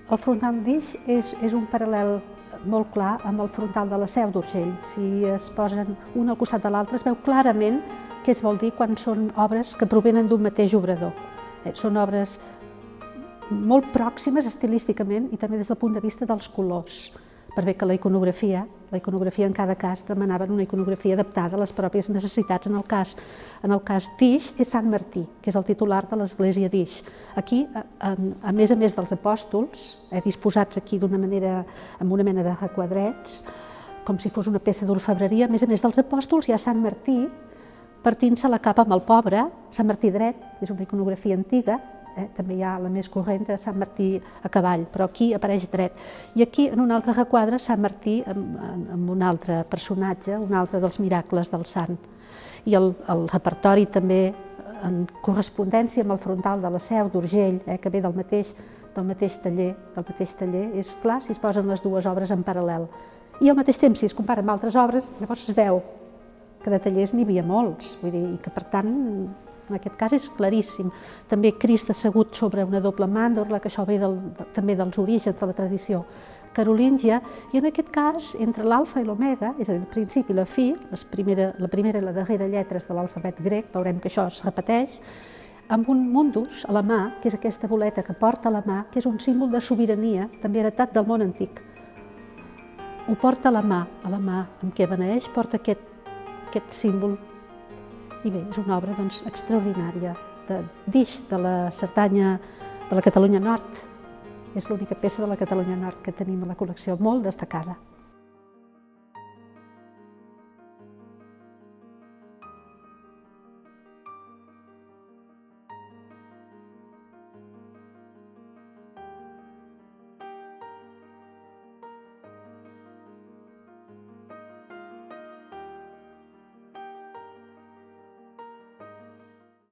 El frontal d'Ix és un paral·lel molt clar amb el frontal de la Seu d'Urgell. Si es posen un al costat de l'altre es veu clarament què es vol dir quan són obres que provenen d'un mateix obrador. Són obres molt pròximes estilísticament i també des del punt de vista dels colors, per bé que la iconografia en cada cas demanaven una iconografia adaptada a les pròpies necessitats. En el cas d'Ix és Sant Martí, que és el titular de l'església d'Ix. Aquí, a més dels apòstols, disposats aquí d'una manera, amb una mena de requadrets, com si fos una peça d'orfebreria, a més dels apòstols hi ha Sant Martí, partint-se la capa amb el pobre, Sant Martí dret, és una iconografia antiga, també hi ha la més corrent de Sant Martí a cavall, però aquí apareix dret. I aquí, en un altre requadre, Sant Martí amb un altre personatge, un altre dels miracles del sant. I el repertori també, en correspondència amb el frontal de la Seu d'Urgell, que ve del mateix taller, és clar si es posen les dues obres en paral·lel. I al mateix temps, si es compara amb altres obres, llavors es veu que de tallers n'hi havia molts, vull dir, i que per tant, en aquest cas és claríssim. També Crist assegut sobre una doble màndorla, que això ve també dels orígens de la tradició carolíngia, i en aquest cas, entre l'alfa i l'omega, és a dir, el principi i la fi, la primera i la darrera lletres de l'alfabet grec, veurem que això es repeteix, amb un mundus a la mà, que és aquesta boleta que porta a la mà, que és un símbol de sobirania, també heretat del món antic. Ho porta a la mà amb què beneeix, porta aquest símbol. I bé, és una obra extraordinària d'Ix, de la Cerdanya de la Catalunya Nord. És l'única peça de la Catalunya Nord que tenim a la col·lecció, molt destacada.